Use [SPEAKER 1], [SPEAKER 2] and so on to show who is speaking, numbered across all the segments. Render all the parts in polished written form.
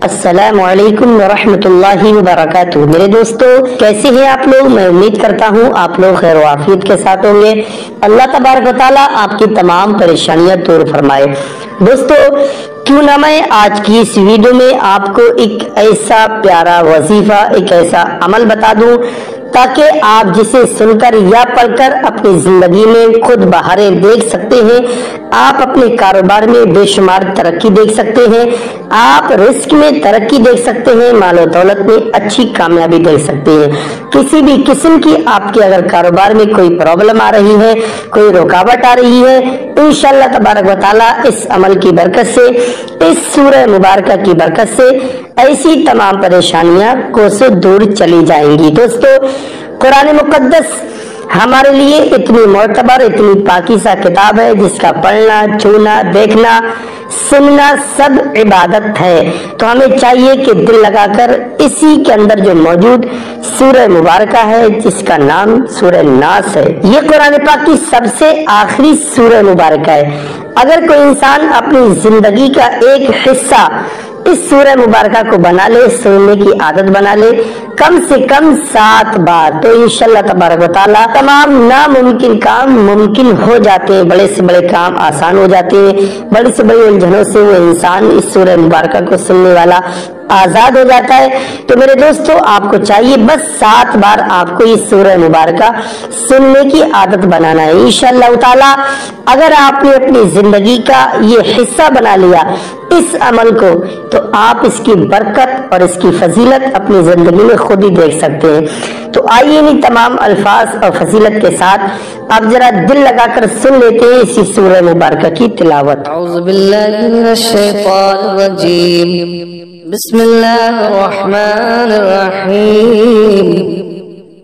[SPEAKER 1] السلام علیکم ورحمۃ اللہ وبرکاتہ۔ میرے دوستو، کیسے ہیں آپ لوگ؟ میں امید کرتا ہوں آپ لوگ خیر و عافیت کے ساتھ ہوں گے۔ اللہ تبارک و تعالیٰ آپ کی تمام پریشانیاں دور فرمائے۔ دوستو، کیوں نہ میں آج کی اس ویڈیو میں آپ کو ایک ایسا پیارا وظیفہ، ایک ایسا عمل بتا دوں تاکہ آپ جسے سن کر یا پڑھ کر اپنی زندگی میں خود بہاریں دیکھ سکتے ہیں، آپ اپنے کاروبار میں بے شمار ترقی دیکھ سکتے ہیں، آپ رزق میں ترقی دیکھ سکتے ہیں، مال و دولت میں اچھی کامیابی دیکھ سکتے ہیں۔ کسی بھی قسم کی آپ کے اگر کاروبار میں کوئی پرابلم آ رہی ہے، کوئی رکاوٹ آ رہی ہے، انشاءاللہ تبارک و تعالیٰ اس عمل کی برکت سے، اس سورہ مبارکہ کی برکت سے ایسی تمام پریشانیاں کوسوں دور چلی جائیں گی۔ دوستو، قرآن مقدس ہمارے لیے اتنی معتبر، اتنی پاکیزہ کتاب ہے جس کا پڑھنا، چھونا، دیکھنا، سننا سب عبادت ہے۔ تو ہمیں چاہیے کہ دل لگا کر اسی کے اندر جو موجود سورہ مبارکہ ہے جس کا نام سورہ ناس ہے، یہ قرآن پاک کی سب سے آخری سورہ مبارکہ ہے۔ اگر کوئی انسان اپنی زندگی کا ایک حصہ اس سورہ مبارکہ کو بنا لے، سننے کی عادت بنا لے، کم سے کم 7 بار، تو انشاءاللہ تبارک و تعالیٰ تمام ناممکن کام ممکن ہو جاتے ہیں، بڑے سے بڑے کام آسان ہو جاتے ہیں، بڑی سے بڑی الجھنوں سے وہ انسان اس سورہ مبارکہ کو سننے والا آزاد ہو جاتا ہے۔ تو میرے دوستو، آپ کو چاہیے بس 7 بار آپ کو اس سورہ مبارکہ سننے کی عادت بنانا ہے۔ انشاءاللہ تعالیٰ اگر آپ نے اپنی زندگی کا یہ حصہ بنا لیا اس عمل کو، تو آپ اس کی برکت اور اس کی فضیلت اپنی زندگی میں خود ہی دیکھ سکتے ہیں۔ تو آئیے انہی تمام الفاظ اور فضیلت کے ساتھ اب ذرا دل لگا کر سن لیتے ہیں اسی سورہ مبارکہ کی تلاوت۔
[SPEAKER 2] اعوذ باللہ من الشیطان الرجیم، بسم اللہ الرحمن الرحیم،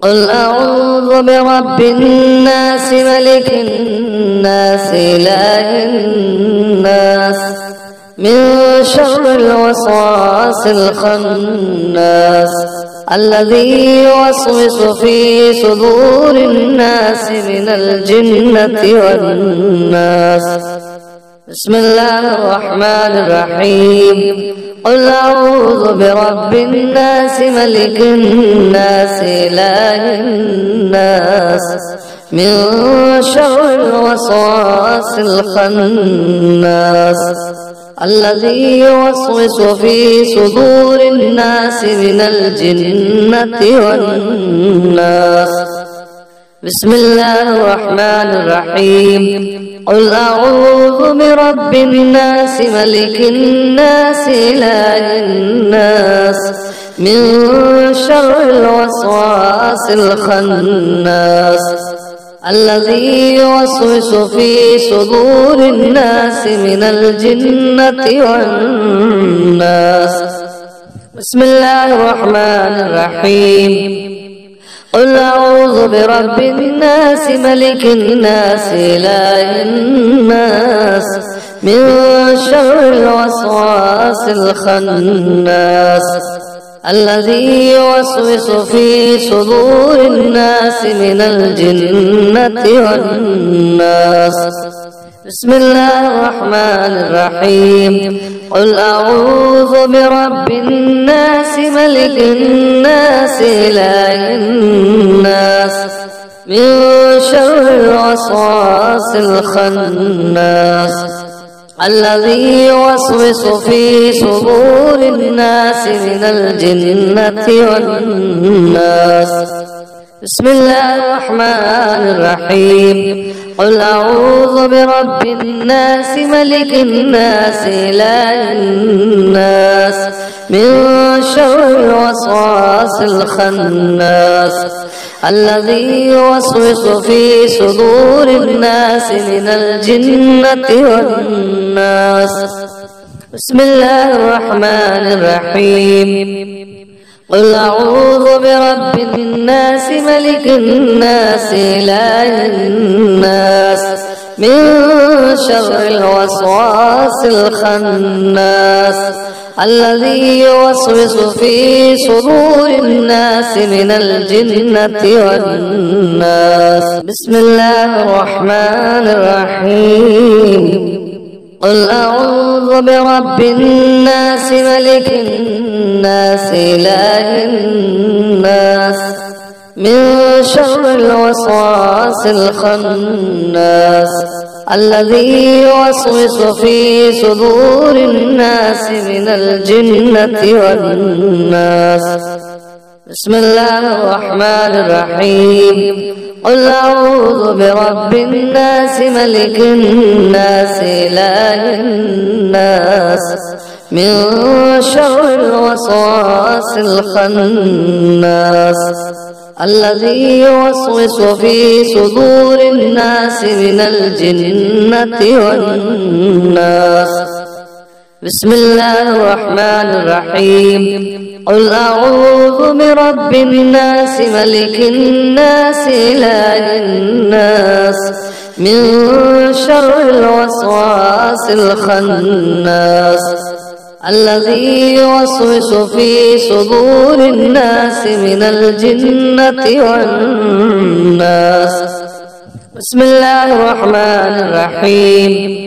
[SPEAKER 2] قل اعوذ برب الناس ملک الناس الہ الناس من شر الوسواس الخناس الذي يوسوس في صدور الناس من الجنة والناس۔ بسم اللہ الرحمن الرحیم، قل اعوذ برب الناس ملک الناس الہ الناس من شر الوسواس الخناس الذي يوسوس في صدور الناس من الجنة والناس۔ بسم الله الرحمن الرحيم، قل أعوذ برب الناس ملك الناس إله الناس من شر الوسواس الخناس الذي يوسوس في صدور الناس من الجنة والناس۔ بسم الله الرحمن الرحيم، قل أعوذ برب الناس ملك الناس إله الناس من شر الوسواس الخناس الذي يوسوس في صدور الناس من الجنة والناس۔ بسم الله الرحمن الرحيم، قل أعوذ برب الناس ملك الناس إله الناس من شر الوسواس الخناس الذي يوسوس في صدور الناس من الجنة والناس۔ بسم الله الرحمن الرحيم، قل أعوذ برب الناس ملك الناس إله الناس من شر الوسواس الخناس الذي يوسوس في صدور الناس من الجنة والناس۔ بسم الله الرحمن الرحيم، قل أعوذ برب الناس ملك الناس إله الناس من شر الوسواس الخناس الذي يوسوس في صدور الناس من الجنة والناس۔ بسم الله الرحمن الرحيم، قل أعوذ برب الناس ملك الناس إله الناس من شر الوسواس الخناس الذي يوسوس في صدور الناس من الجنة والناس. بسم الله الرحمن الرحيم. قل أعوذ برب الناس ملك الناس إله الناس من شر الوسواس الخناس الذي يوسوس في صدور الناس من الجنة والناس. بسم الله الرحمن الرحيم. قل أعوذ برب الناس ملك الناس إله الناس من شر الوسواس الخناس الذي يوسوس في صدور الناس من الجنة والناس. بسم الله الرحمن الرحيم.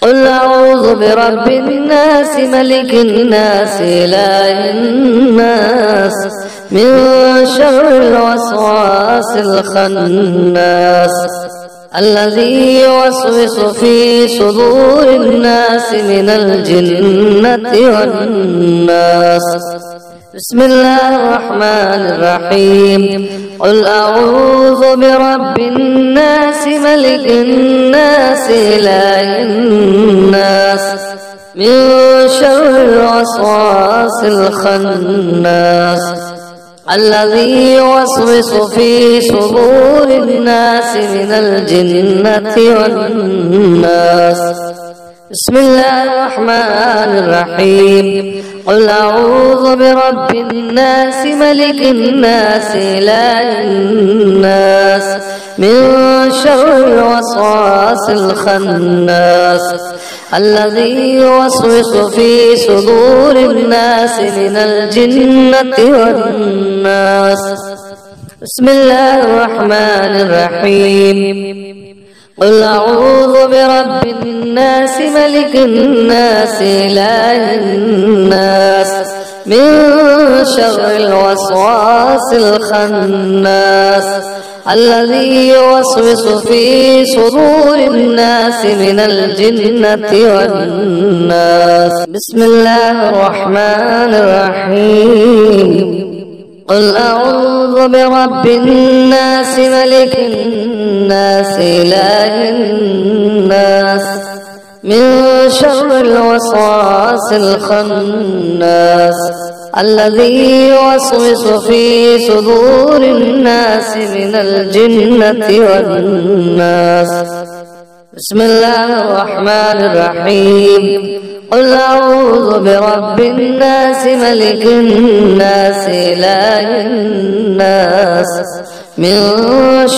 [SPEAKER 2] قل أعوذ برب الناس ملك الناس إله الناس من شر الوسواس الخناس الذي يوسوس في صدور الناس من الجنة والناس. بسم الله الرحمن الرحيم. قل أعوذ برب الناس ملك الناس إله الناس من شر الوسواس الخناس الذي يوسوس في صدور الناس من الجنة والناس. بسم الله الرحمن الرحيم. قل أعوذ برب الناس ملك الناس إله الناس من شر الوسواس الخناس الذي يوسوس في صدور الناس من الجنة والناس. بسم الله الرحمن الرحيم. قل أعوذ برب الناس ملك الناس إله الناس من شر الوسواس الخناس الذي يوسوس في صدور الناس من الجنة والناس. بسم الله الرحمن الرحيم. قل أعوذ برب الناس ملك الناس إله الناس من شر الوسواس الخناس الذي يوسوس في صدور الناس من الجنة والناس. بسم الله الرحمن الرحيم. قل أعوذ برب الناس ملك الناس إله الناس من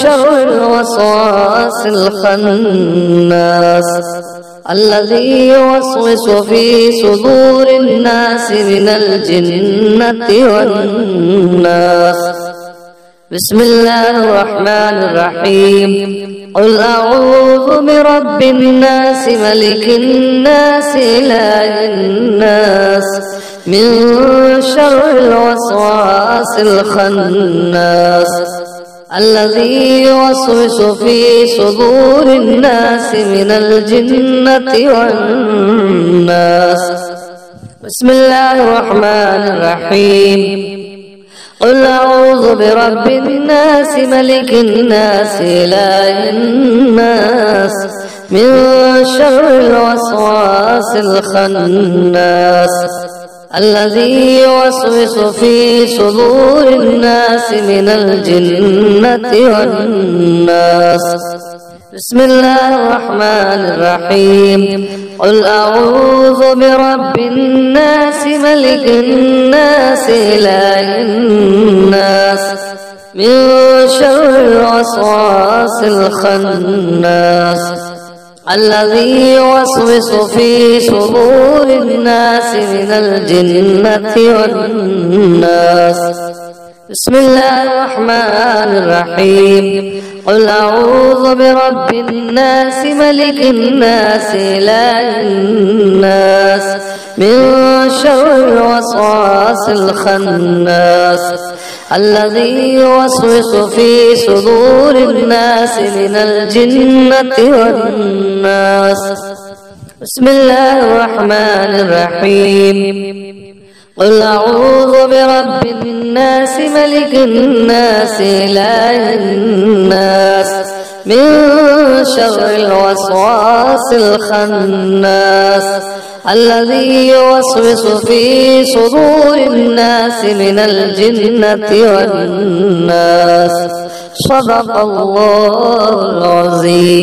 [SPEAKER 2] شر الوسواس الخناس الذي يوسوس في صدور الناس من الجنة والناس. بسم الله الرحمن الرحيم. قل أعوذ برب الناس ملك الناس إله الناس من شر الوسواس الخناس الذي يوسوس في صدور الناس من الجنة والناس. بسم الله الرحمن الرحيم. قل أعوذ برب الناس ملك الناس إله الناس من شر الوسواس الخناس الذي يوسوس في صدور الناس من الجنة والناس. بسم الله الرحمن الرحيم. قل أعوذ برب الناس ملك الناس إله الناس من شر الوسواس الخناس الذي يوسوس في صدور الناس من الجنة والناس. بسم الله الرحمن الرحيم قل أعوذ برب الناس ملك الناس إله الناس من شر الوسواس الخناس الذي يوسوس في صدور الناس من الجنة والناس. بسم الله الرحمن الرحيم قل أعوذ برب الناس ملك الناس إله الناس من شر الوسواس الخناس الذي يوسوس في صدور الناس من الجنة والناس. صدق الله العظيم.